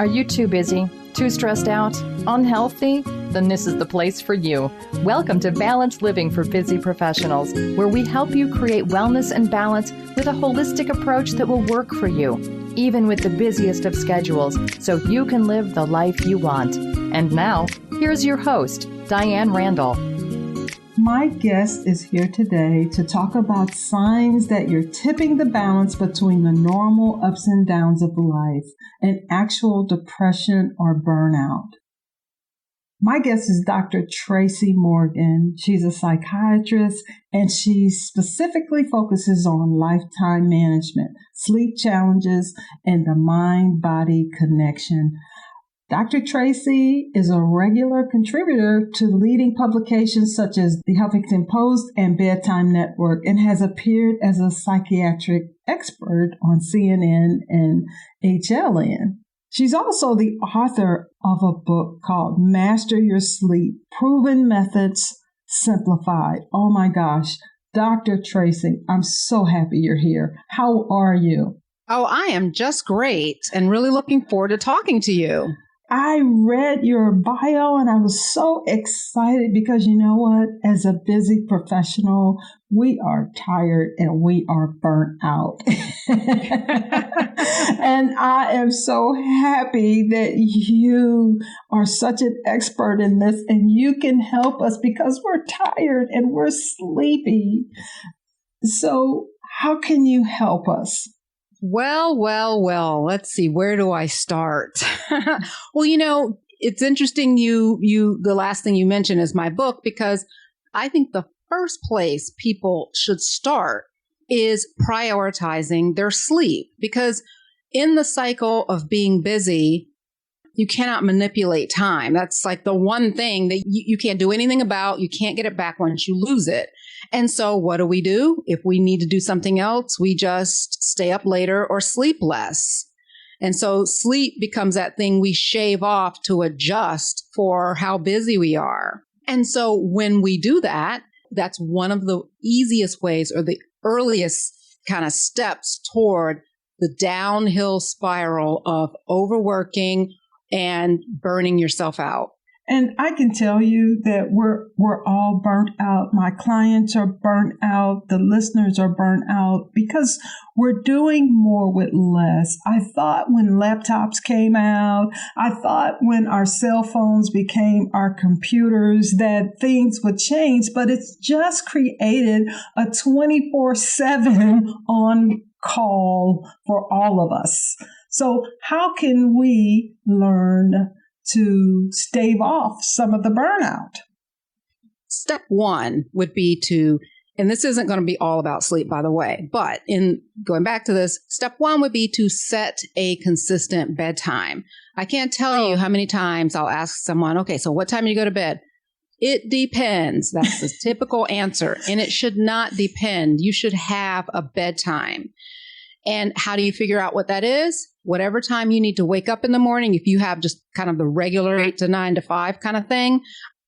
Are you too busy, too stressed out, unhealthy? Then this is the place for you. Welcome to Balanced Living for Busy Professionals, where we help you create wellness and balance with a holistic approach that will work for you, even with the busiest of schedules, so you can live the life you want. And now, here's your host, Diane Randall. My guest is here today to talk about signs that you're tipping the balance between the normal ups and downs of life and actual depression or burnout. My guest is Dr. Tracy Morgan. She's a psychiatrist and she specifically focuses on lifetime management, sleep challenges, and the mind-body connection. Dr. Tracy is a regular contributor to leading publications such as the Huffington Post and Bedtime Network and has appeared as a psychiatric expert on CNN and HLN. She's also the author of a book called Master Your Sleep, Proven Methods Simplified. Oh my gosh, Dr. Tracy, I'm so happy you're here. How are you? Oh, I am just great and really looking forward to talking to you. I read your bio and I was so excited because you know what? As a busy professional, we are tired and we are burnt out. And I am so happy that you are such an expert in this and you can help us because we're tired and we're sleepy. So how can you help us? Well, let's see. Where do I start? Well, it's interesting the last thing you mentioned is my book, because I think the first place people should start is prioritizing their sleep, because in the cycle of being busy, you cannot manipulate time. That's like the one thing that you can't do anything about. You can't get it back once you lose it. And so what do? If we need to do something else, we just stay up later or sleep less. And so sleep becomes that thing we shave off to adjust for how busy we are. And so when we do that, that's one of the easiest ways or the earliest kind of steps toward the downhill spiral of overworking and burning yourself out. And I can tell you that we're all burnt out. My clients are burnt out. The listeners are burnt out because we're doing more with less. I thought when laptops came out, I thought when our cell phones became our computers that things would change, but it's just created a 24/7 on call for all of us. So how can we learn to stave off some of the burnout? Step one would be and this isn't going to be all about sleep, by the way, but in going back to this, step one would be to set a consistent bedtime. I can't tell you how many times I'll ask someone, okay, so what time do you go to bed? It depends. That's the typical answer. And it should not depend. You should have a bedtime. And how do you figure out what that is? Whatever time you need to wake up in the morning, if you have just kind of the regular 8 to 9 to 5 kind of thing,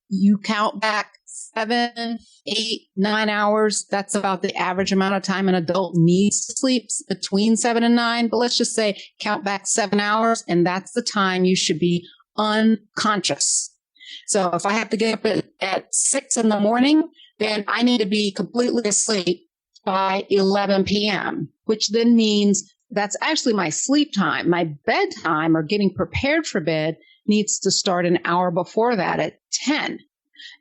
you count back 7, 8, 9 hours. That's about the average amount of time an adult needs to sleep, between 7 and 9. But let's just say count back 7 hours, and that's the time you should be unconscious. So if I have to get up at 6 in the morning, then I need to be completely asleep by 11 p.m., which then means that's actually my sleep time. My bedtime or getting prepared for bed needs to start an hour before that at 10.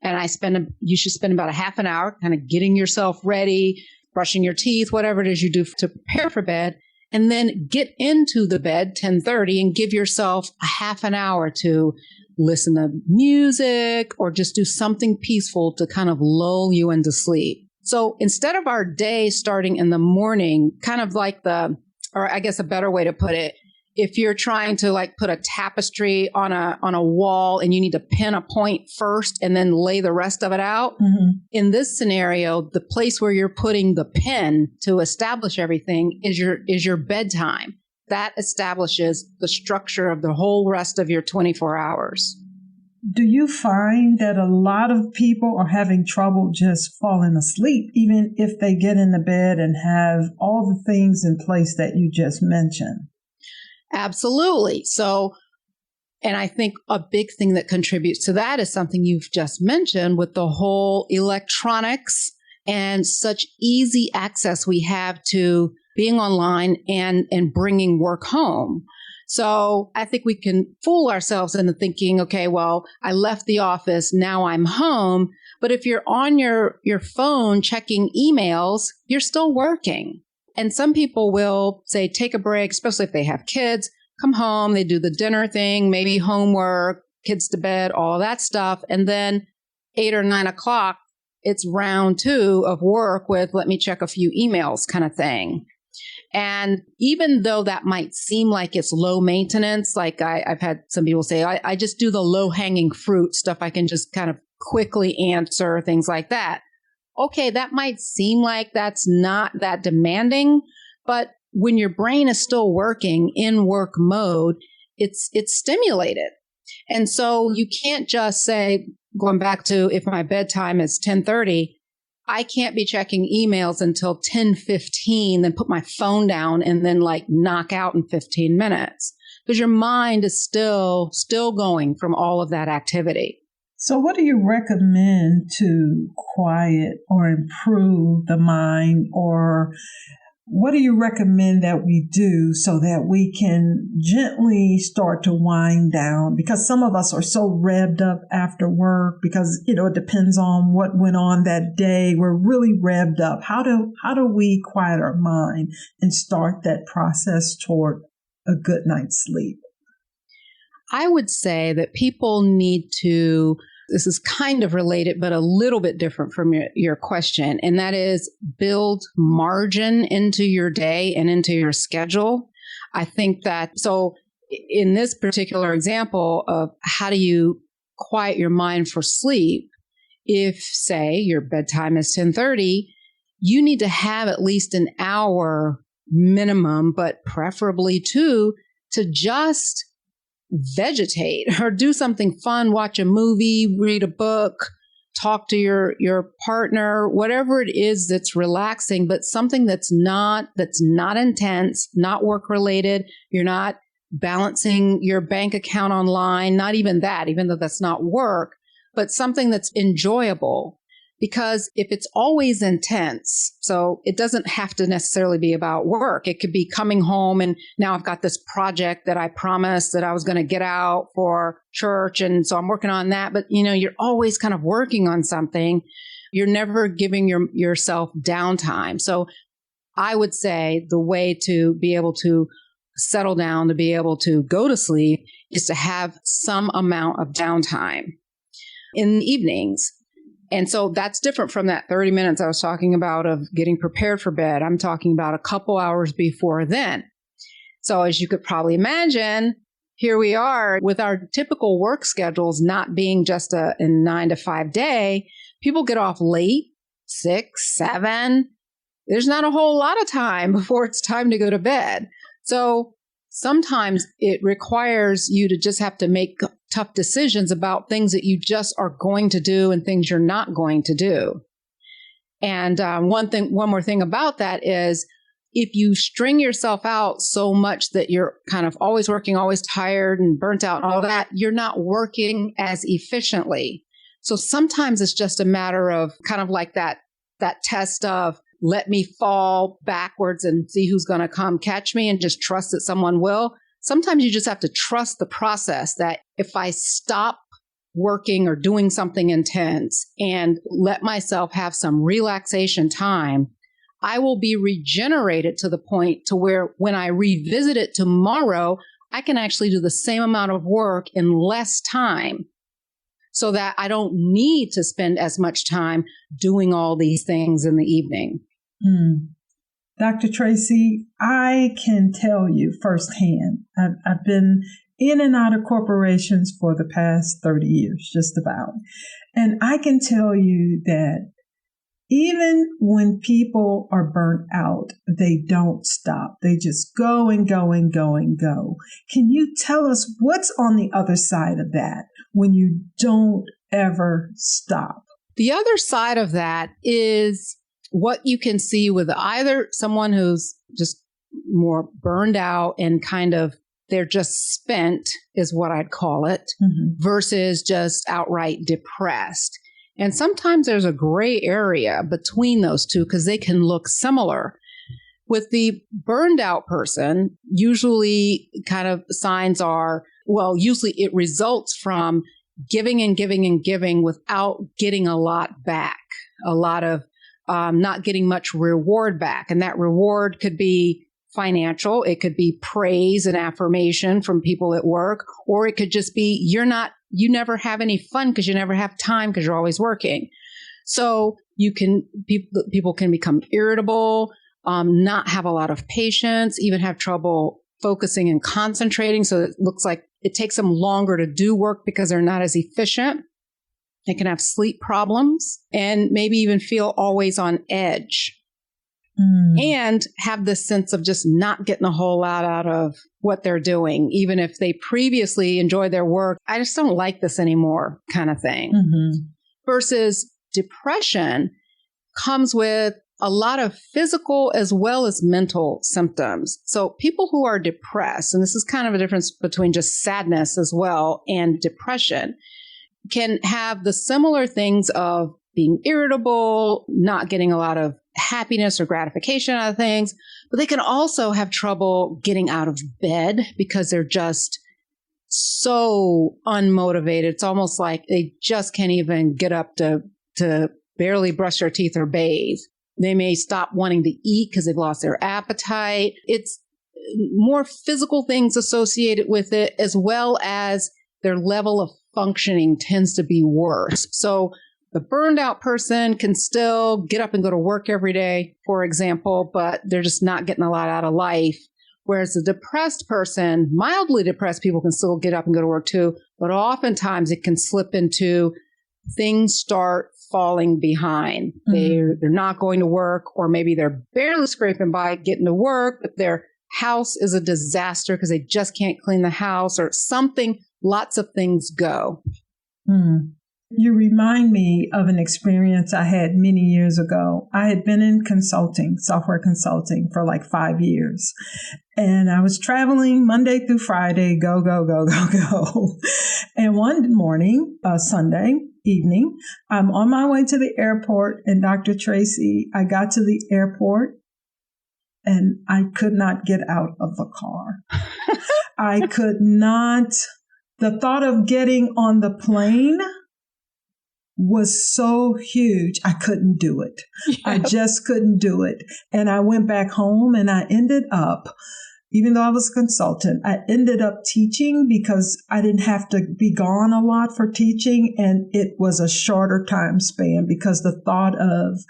And you should spend about a half an hour kind of getting yourself ready, brushing your teeth, whatever it is you do to prepare for bed, and then get into the bed 10:30 and give yourself a half an hour to listen to music or just do something peaceful to kind of lull you into sleep. So instead of our day starting in the morning, kind of like or I guess a better way to put it, if you're trying to like put a tapestry on a wall and you need to pin a point first and then lay the rest of it out. Mm-hmm. In this scenario, the place where you're putting the pin to establish everything is your bedtime. That establishes the structure of the whole rest of your 24 hours. Do you find that a lot of people are having trouble just falling asleep, even if they get in the bed and have all the things in place that you just mentioned? Absolutely. So And I think a big thing that contributes to that is something you've just mentioned with the whole electronics and such easy access we have to being online and bringing work home. So I think we can fool ourselves into thinking, okay, well, I left the office, now I'm home. But if you're on your phone checking emails, you're still working. And some people will say, take a break, especially if they have kids, come home, they do the dinner thing, maybe homework, kids to bed, all that stuff. And then 8 or 9 o'clock, it's round 2 of work with, let me check a few emails kind of thing. And even though that might seem like it's low maintenance, like I've had some people say, I just do the low hanging fruit stuff. I can just kind of quickly answer things like that. Okay, that might seem like that's not that demanding, but when your brain is still working in work mode, it's stimulated. And so you can't just say, going back to if my bedtime is 10:30, I can't be checking emails until 10:15, then put my phone down and then like knock out in 15 minutes because your mind is still going from all of that activity. So what do you recommend to quiet or improve the mind, or what do you recommend that we do so that we can gently start to wind down? Because some of us are so revved up after work because, it depends on what went on that day. We're really revved up. How do we quiet our mind and start that process toward a good night's sleep? I would say that people need to, this is kind of related, but a little bit different from your question. And that is build margin into your day and into your schedule. I think that, so in this particular example of how do you quiet your mind for sleep, if say your bedtime is 10:30, you need to have at least an hour minimum, but preferably 2, to just vegetate or do something fun, watch a movie, read a book, talk to your partner, whatever it is that's relaxing, but something that's not intense, not work related. You're not balancing your bank account online, not even that, even though that's not work, but something that's enjoyable. Because if it's always intense, so it doesn't have to necessarily be about work. It could be coming home and now I've got this project that I promised that I was going to get out for church. And so I'm working on that. But, you're always kind of working on something. You're never giving yourself downtime. So I would say the way to be able to settle down, to be able to go to sleep, is to have some amount of downtime in the evenings. And so that's different from that 30 minutes I was talking about of getting prepared for bed. I'm talking about a couple hours before then. So as you could probably imagine, here we are with our typical work schedules not being just a 9 to 5 day. People get off late, 6, 7. There's not a whole lot of time before it's time to go to bed. So sometimes it requires you to just have to make tough decisions about things that you just are going to do and things you're not going to do. And one more thing about that is if you string yourself out so much that you're kind of always working, always tired and burnt out and all that, you're not working as efficiently. So sometimes it's just a matter of kind of like that test of let me fall backwards and see who's going to come catch me and just trust that someone will. Sometimes you just have to trust the process that if I stop working or doing something intense and let myself have some relaxation time, I will be regenerated to the point to where when I revisit it tomorrow, I can actually do the same amount of work in less time so that I don't need to spend as much time doing all these things in the evening. Dr. Tracy, I can tell you firsthand, I've been in and out of corporations for the past 30 years, just about. And I can tell you that even when people are burnt out, they don't stop. They just go and go and go and go. Can you tell us what's on the other side of that when you don't ever stop? The other side of that is what you can see with either someone who's just more burned out and kind of they're just spent, is what I'd call it, versus just outright depressed. And sometimes there's a gray area between those two because they can look similar. With the burned out person, usually kind of signs are, well, usually it results from giving and giving and giving without getting a lot back, a lot of not getting much reward back. And that reward could be financial. It could be praise and affirmation from people at work, or it could just be you never have any fun because you never have time because you're always working. So people can become irritable, not have a lot of patience, even have trouble focusing and concentrating. So it looks like it takes them longer to do work because they're not as efficient. They can have sleep problems and maybe even feel always on edge and have this sense of just not getting a whole lot out of what they're doing. Even if they previously enjoyed their work, I just don't like this anymore kind of thing. Versus depression comes with a lot of physical as well as mental symptoms. So people who are depressed, and this is kind of a difference between just sadness as well and depression, can have the similar things of being irritable, not getting a lot of happiness or gratification out of things, but they can also have trouble getting out of bed because they're just so unmotivated. It's almost like they just can't even get up to barely brush their teeth or bathe. They may stop wanting to eat because they've lost their appetite. It's more physical things associated with it, as well as their level of functioning tends to be worse. So the burned out person can still get up and go to work every day, for example, but they're just not getting a lot out of life. Whereas the depressed person, mildly depressed people can still get up and go to work too, but oftentimes it can slip into things start falling behind. They're not going to work, or maybe they're barely scraping by getting to work, but their house is a disaster because they just can't clean the house or something. Lots of things go. You remind me of an experience I had many years ago. I had been in consulting, software consulting, for like 5 years. And I was traveling Monday through Friday, go, go, go, go, go. And one morning, Sunday evening, I'm on my way to the airport. And Dr. Tracy, I got to the airport and I could not get out of the car. I could not. The thought of getting on the plane was so huge. I couldn't do it. Yep. I just couldn't do it. And I went back home and I ended up, even though I was a consultant, I ended up teaching because I didn't have to be gone a lot for teaching. And it was a shorter time span because the thought of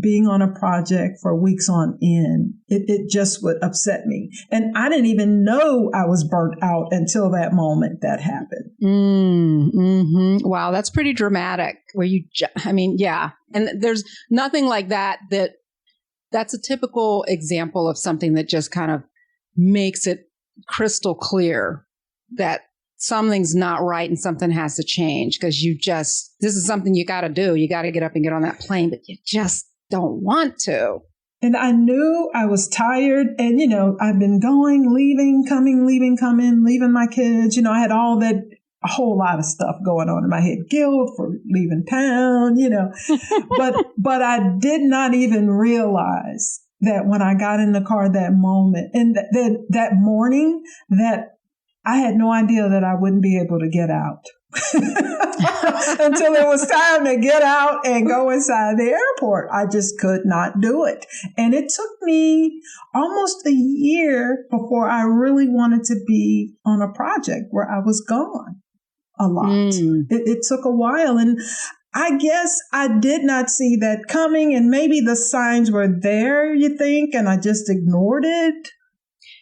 being on a project for weeks on end, it just would upset me. And I didn't even know I was burnt out until that moment that happened. Wow, that's pretty dramatic. Yeah. And there's nothing like that. That's a typical example of something that just kind of makes it crystal clear that something's not right and something has to change, because this is something you got to do. You got to get up and get on that plane, but you just don't want to. And I knew I was tired. And, I've been going, leaving, coming, leaving my kids. I had a whole lot of stuff going on in my head, guilt for leaving town, but I did not even realize that when I got in the car that moment and that morning, that I had no idea that I wouldn't be able to get out until it was time to get out and go inside the airport. I just could not do it. And it took me almost a year before I really wanted to be on a project where I was gone a lot. It took a while. And I guess I did not see that coming, and maybe the signs were there, you think, and I just ignored it.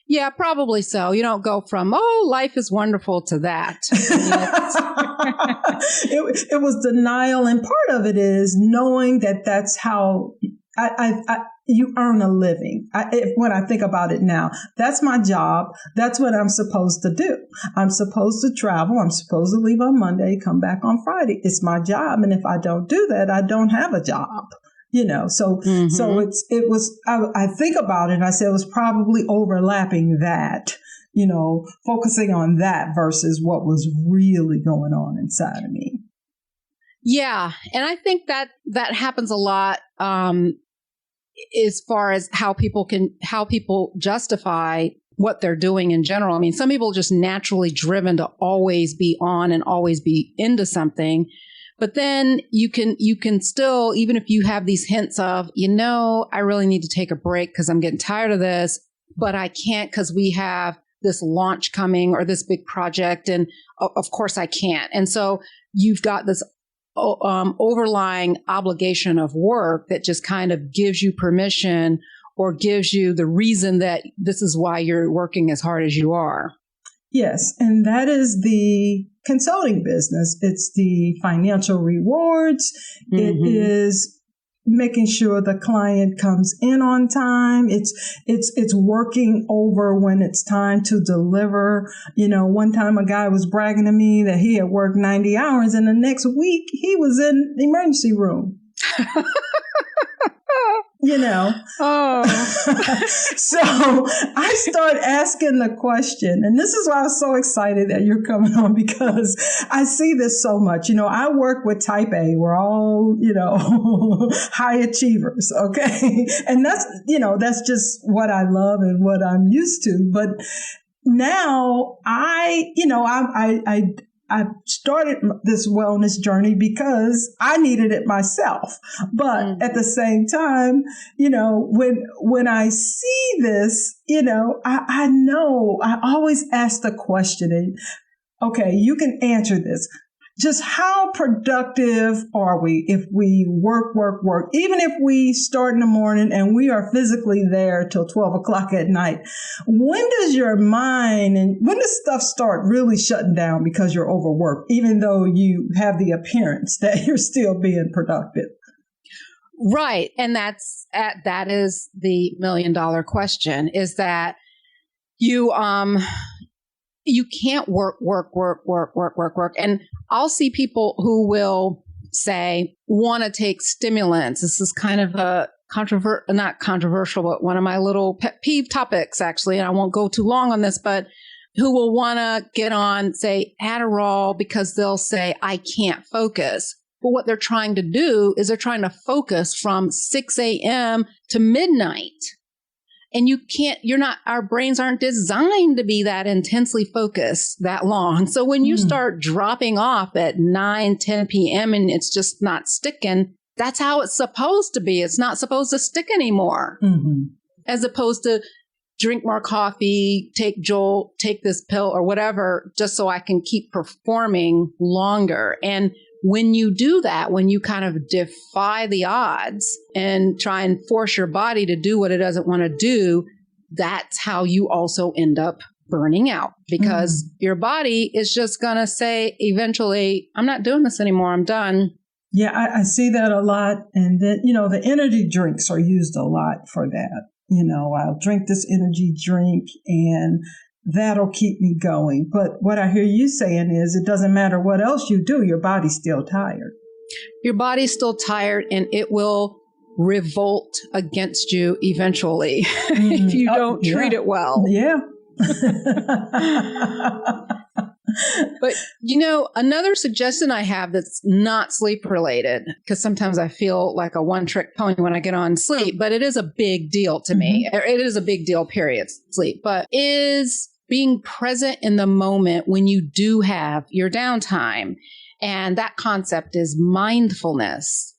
Yeah, probably so. You don't go from, life is wonderful to that. It was denial. And part of it is knowing that that's how you earn a living. When I think about it now, that's my job. That's what I'm supposed to do. I'm supposed to travel. I'm supposed to leave on Monday, come back on Friday. It's my job. And if I don't do that, I don't have a job. So it was, I think about it and I said it was probably overlapping that focusing on that versus what was really going on inside of me. Yeah. And I think that happens a lot, as far as how people justify what they're doing in general. I mean, some people are just naturally driven to always be on and always be into something. But then you can still, even if you have these hints of, I really need to take a break because I'm getting tired of this, but I can't because we have this launch coming or this big project. And of course I can't. And so you've got this overlying obligation of work that just kind of gives you permission or gives you the reason that this is why you're working as hard as you are. Yes. And that is the consulting business. It's the financial rewards. Mm-hmm. It is making sure the client comes in on time. It's working over when it's time to deliver. One time a guy was bragging to me that he had worked 90 hours and the next week he was in the emergency room. Oh. So I start asking the question, and this is why I was so excited that you're coming on, because I see this so much. I work with type A. We're all, high achievers. Okay. And that's just what I love and what I'm used to. But now I started this wellness journey because I needed it myself. But at the same time, when I see this, I know I always ask the question, and okay, you can answer this. Just how productive are we if we work? Even if we start in the morning and we are physically there till 12 o'clock at night, when does your mind and when does stuff start really shutting down because you're overworked, even though you have the appearance that you're still being productive? Right. And that is the $1 million question, is that you can't work. And I'll see people who will say, want to take stimulants. This is kind of a not controversial, but one of my little pet peeve topics, actually. And I won't go too long on this, but who will want to get on, say, Adderall because they'll say, I can't focus. But what they're trying to do is they're trying to focus from 6 a.m. to midnight. And our brains aren't designed to be that intensely focused that long. So when you start dropping off at 9, 10 p.m. and it's just not sticking, that's how it's supposed to be. It's not supposed to stick anymore. Mm-hmm. As opposed to drink more coffee, take this pill or whatever, just so I can keep performing longer. And when you do that, when you kind of defy the odds and try and force your body to do what it doesn't want to do, that's how you also end up burning out, because your body is just going to say eventually, I'm not doing this anymore. I'm done. Yeah, I see that a lot. And then, the energy drinks are used a lot for that. I'll drink this energy drink and that'll keep me going. But what I hear you saying is it doesn't matter what else you do, your body's still tired. Your body's still tired, and it will revolt against you eventually if you don't treat it well. Yeah. But, another suggestion I have that's not sleep related, because sometimes I feel like a one-trick pony when I get on sleep, but it is a big deal to me. It is a big deal, period, sleep, but is being present in the moment when you do have your downtime. And that concept is mindfulness.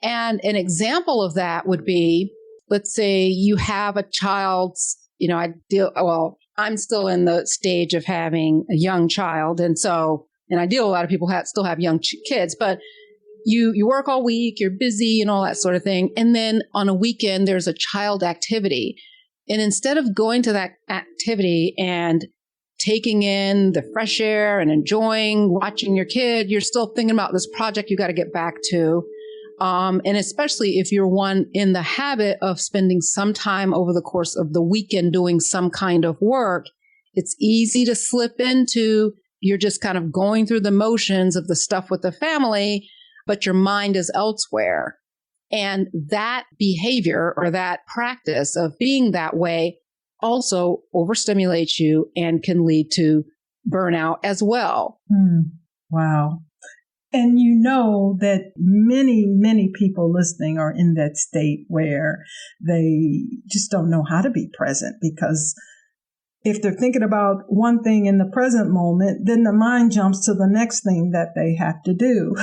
And an example of that would be, let's say you have a child's, I'm still in the stage of having a young child. And I deal with a lot of people still have young kids, but you work all week, you're busy and all that sort of thing. And then on a weekend, there's a child activity. And instead of going to that activity and taking in the fresh air and enjoying watching your kid, you're still thinking about this project you got to get back to. And especially if you're one in the habit of spending some time over the course of the weekend doing some kind of work, it's easy to slip into, you're just kind of going through the motions of the stuff with the family, but your mind is elsewhere. And that behavior or that practice of being that way also overstimulates you and can lead to burnout as well. Wow. And you know that many, many people listening are in that state where they just don't know how to be present, because if they're thinking about one thing in the present moment, then the mind jumps to the next thing that they have to do.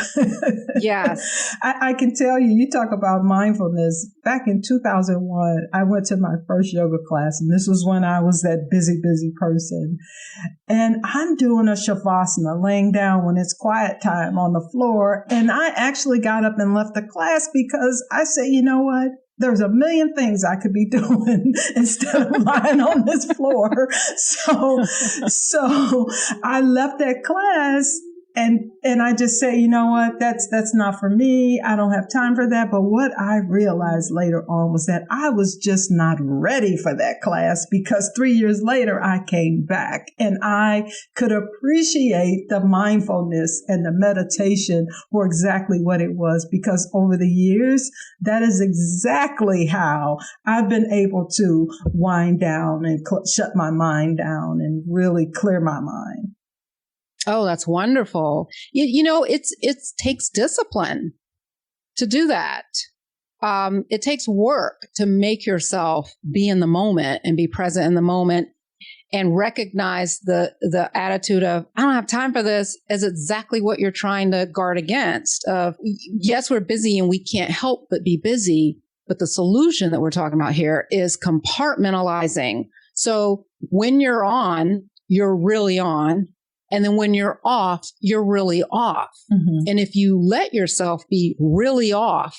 Yes. I can tell you, you talk about mindfulness. Back in 2001, I went to my first yoga class, and this was when I was that busy person. And I'm doing a shavasana, laying down when it's quiet time on the floor. And I actually got up and left the class because I said, you know what? There's a million things I could be doing instead of lying on this floor. So I left that class and I just say, you know what, that's not for me. I don't have time for that. But what I realized later on was that I was just not ready for that class, because 3 years later I came back and I could appreciate the mindfulness and the meditation for exactly what it was, because over the years, that is exactly how I've been able to wind down and shut my mind down and really clear my mind. Oh, that's wonderful. You know, it takes discipline to do that. It takes work to make yourself be in the moment and be present in the moment and recognize the attitude of, I don't have time for this, as exactly what you're trying to guard against. Yes, we're busy and we can't help but be busy. But the solution that we're talking about here is compartmentalizing. So when you're on, you're really on. And then when you're off, you're really off. Mm-hmm. And if you let yourself be really off,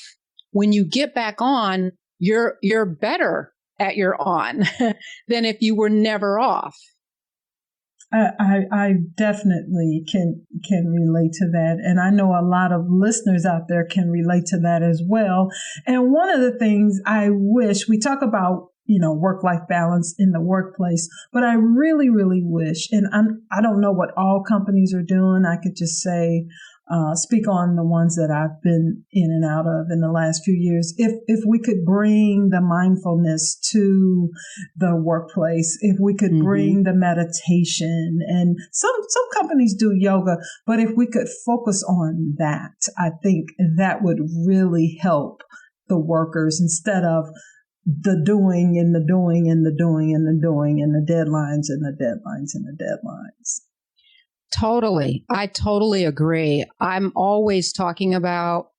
when you get back on, you're better at your on than if you were never off. I definitely can relate to that. And I know a lot of listeners out there can relate to that as well. And one of the things I wish, we talk about, work-life balance in the workplace, but I really, really wish, and I don't know what all companies are doing. I could just say, speak on the ones that I've been in and out of in the last few years. If we could bring the mindfulness to the workplace, if we could bring the meditation, and some companies do yoga, but if we could focus on that, I think that would really help the workers, instead of the doing and the doing and the doing and the doing and the deadlines and the deadlines and the deadlines. Totally. I totally agree. I'm always talking about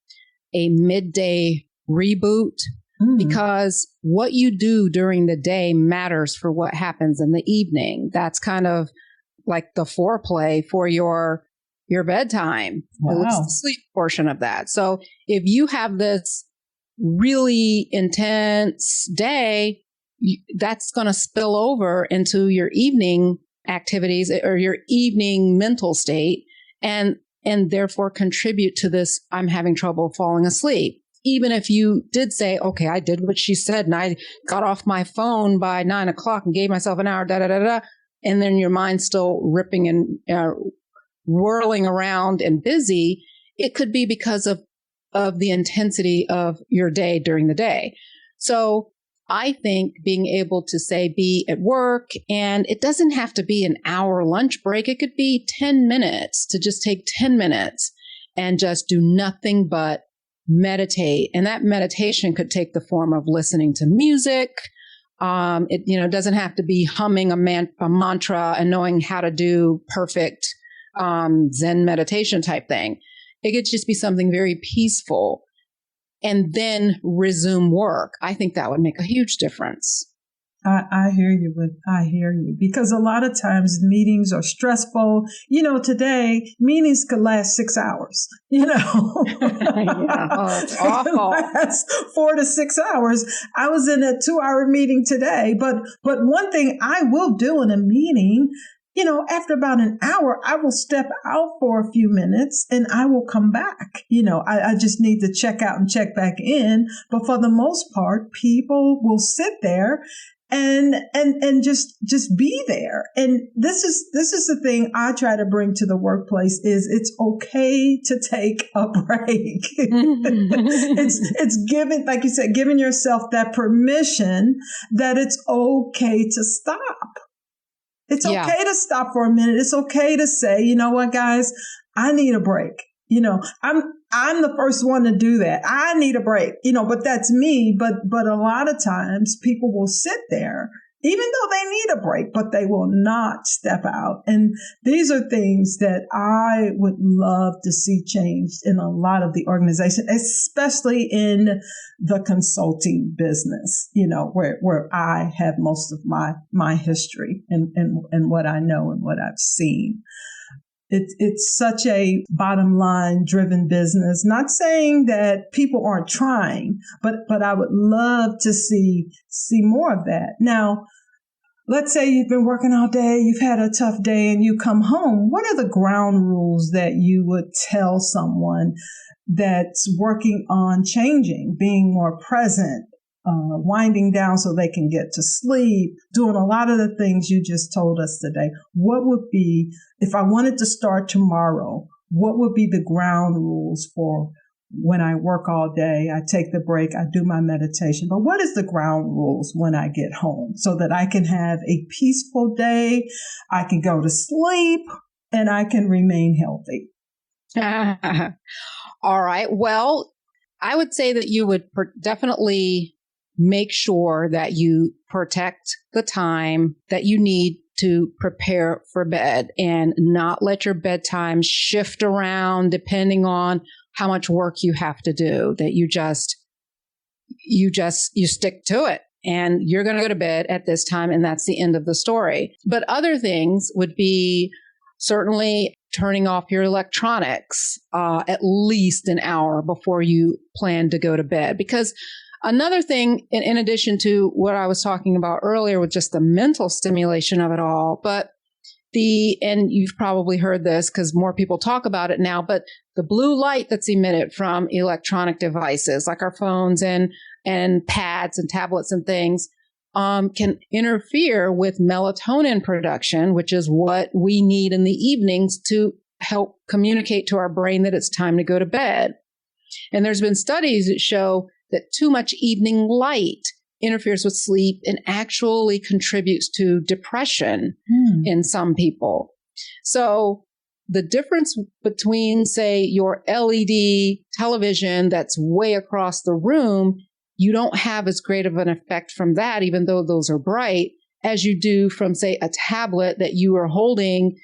a midday reboot, because what you do during the day matters for what happens in the evening. That's kind of like the foreplay for your bedtime. Wow. It's the sleep portion of that. So if you have this really intense day, that's going to spill over into your evening activities or your evening mental state, and therefore contribute to this, I'm having trouble falling asleep. Even if you did say, okay, I did what she said and I got off my phone by 9 o'clock and gave myself an hour, and then your mind's still ripping and whirling around and busy, it could be because of the intensity of your day during the day. So I think being able to say, be at work, and it doesn't have to be an hour lunch break. It could be 10 minutes, to just take 10 minutes and just do nothing but meditate. And that meditation could take the form of listening to music. It doesn't have to be humming a mantra and knowing how to do perfect Zen meditation type thing. It could just be something very peaceful, and then resume work. I think that would make a huge difference. I hear you, because a lot of times meetings are stressful. Today meetings could last 6 hours, Yeah. Oh, it's awful. Last 4 to 6 hours. I was in a 2-hour meeting today, but one thing I will do in a meeting, after about an hour, I will step out for a few minutes and I will come back. I just need to check out and check back in. But for the most part, people will sit there and just be there. And this is the thing I try to bring to the workplace is it's okay to take a break. It's giving, like you said, giving yourself that permission that it's okay to stop. It's okay to stop for a minute. It's okay to say, you know what, guys, I need a break. I'm the first one to do that. I need a break, but that's me. But a lot of times people will sit there, even though they need a break, but they will not step out. And these are things that I would love to see changed in a lot of the organization, especially in the consulting business, where I have most of my history and what I know and what I've seen. It's such a bottom line driven business. Not saying that people aren't trying, but I would love to see more of that. Now, let's say you've been working all day, you've had a tough day, and you come home. What are the ground rules that you would tell someone that's working on changing, being more present, winding down so they can get to sleep, doing a lot of the things you just told us today? What would be, if I wanted to start tomorrow, what would be the ground rules for when I work all day, I take the break, I do my meditation, but what is the ground rules when I get home so that I can have a peaceful day, I can go to sleep, and I can remain healthy? All right. Well, I would say that you would definitely make sure that you protect the time that you need to prepare for bed and not let your bedtime shift around depending on how much work you have to do, that you stick to it and you're going to go to bed at this time. And that's the end of the story. But other things would be certainly turning off your electronics at least an hour before you plan to go to bed. Because another thing, in addition to what I was talking about earlier with just the mental stimulation of it all, and you've probably heard this because more people talk about it now, but the blue light that's emitted from electronic devices like our phones and pads and tablets and things can interfere with melatonin production, which is what we need in the evenings to help communicate to our brain that it's time to go to bed. And there's been studies that show that too much evening light interferes with sleep and actually contributes to depression in some people. So the difference between, say, your LED television that's way across the room, you don't have as great of an effect from that, even though those are bright, as you do from, say, a tablet that you are holding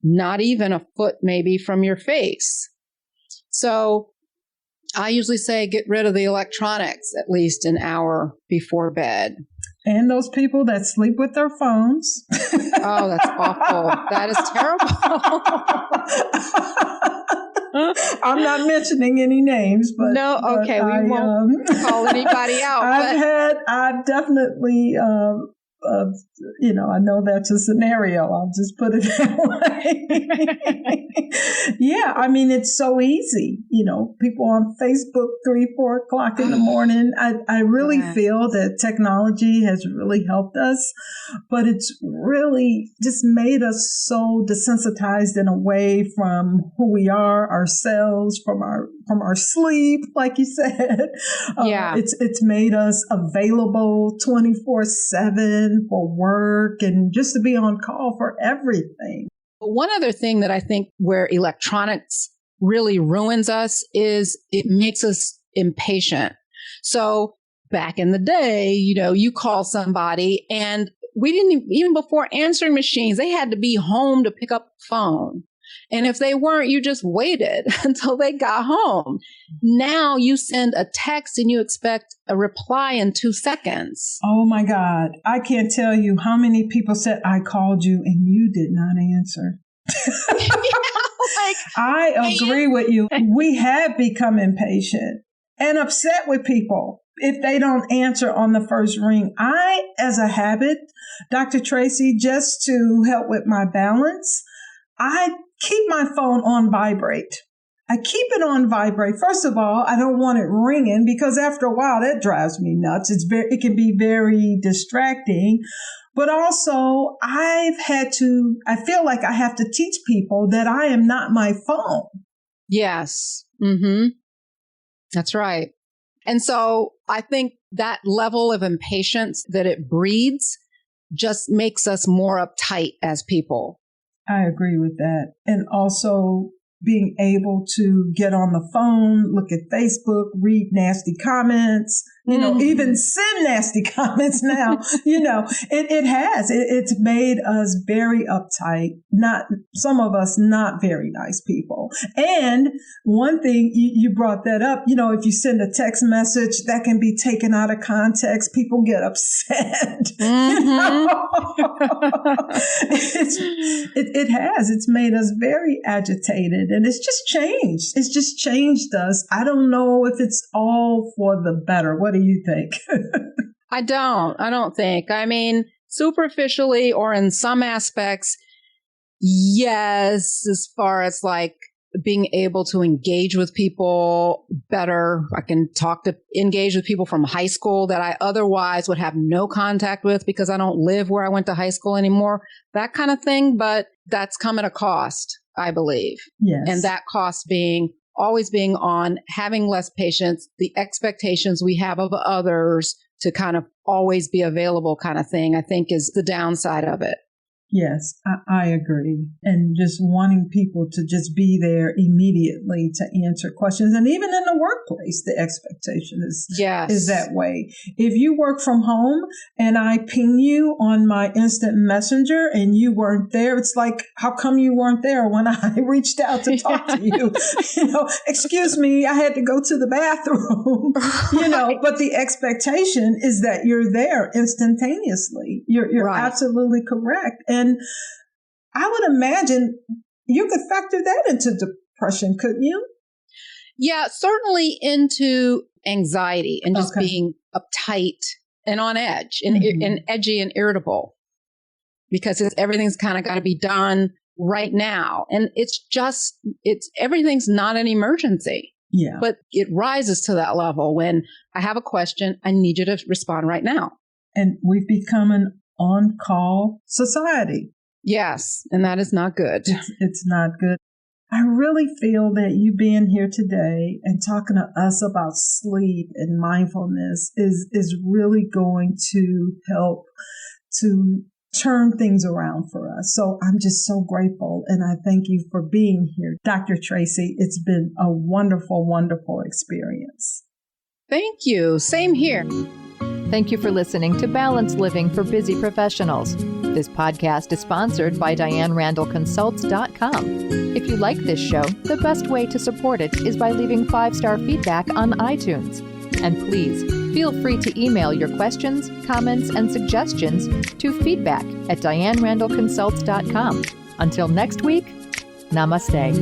not even a foot maybe from your face. So I usually say get rid of the electronics at least an hour before bed. And those people that sleep with their phones. Oh, that's awful. That is terrible. I'm not mentioning any names, but no, okay, we won't call anybody out. I've definitely, I know that's a scenario. I'll just put it that way. Yeah, I mean, it's so easy. People on Facebook 3-4 o'clock in the morning. I really feel that technology has really helped us, but it's really just made us so desensitized and away from who we are, ourselves, from our sleep, like you said. It's made us available 24/7 for work and just to be on call for everything. One other thing that I think where electronics really ruins us is it makes us impatient. So back in the day, you call somebody and we didn't even before answering machines, they had to be home to pick up the phone. And if they weren't, you just waited until they got home. Now you send a text and you expect a reply in 2 seconds. Oh my God. I can't tell you how many people said, I called you and you did not answer. I agree with you. We have become impatient and upset with people if they don't answer on the first ring. I, as a habit, Dr. Tracy, just to help with my balance, I keep my phone on vibrate. I keep it on vibrate. First of all, I don't want it ringing because after a while that drives me nuts. It can be very distracting. But also I feel like I have to teach people that I am not my phone. Yes. Mm-hmm. That's right. And so I think that level of impatience that it breeds just makes us more uptight as people. I agree with that. And also being able to get on the phone, look at Facebook, read nasty comments, even send nasty comments now, it's made us very uptight, some of us not very nice people. And one thing you brought that up, if you send a text message that can be taken out of context, people get upset. It's made us very agitated, and it's just changed. It's just changed us. I don't know if it's all for the better. What do you think? I don't think. I mean, superficially or in some aspects, yes, as far as like being able to engage with people better. I can engage with people from high school that I otherwise would have no contact with because I don't live where I went to high school anymore, that kind of thing. But that's come at a cost, I believe. Yes. And that cost always being on having less patience, the expectations we have of others to kind of always be available kind of thing, I think is the downside of it. Yes, I agree. And just wanting people to just be there immediately to answer questions. And even in the workplace, the expectation is that way. If you work from home and I ping you on my instant messenger and you weren't there, it's like, how come you weren't there when I reached out to talk to you? Excuse me, I had to go to the bathroom, but the expectation is that you're there instantaneously. You're right. Absolutely correct. And I would imagine you could factor that into depression, couldn't you? Yeah, certainly into anxiety and just being uptight and on edge and edgy and irritable because everything's kind of got to be done right now. And everything's not an emergency. Yeah. But it rises to that level when I have a question, I need you to respond right now. And we've become an on-call society. Yes, and that is not good. It's not good. I really feel that you being here today and talking to us about sleep and mindfulness is really going to help to turn things around for us. So I'm just so grateful, and I thank you for being here. Dr. Tracy, it's been a wonderful, wonderful experience. Thank you. Same here. Thank you for listening to Balanced Living for Busy Professionals. This podcast is sponsored by DianeRandallConsults.com. If you like this show, the best way to support it is by leaving 5-star feedback on iTunes. And please feel free to email your questions, comments, and suggestions to feedback@DianeRandallConsults.com. Until next week, namaste.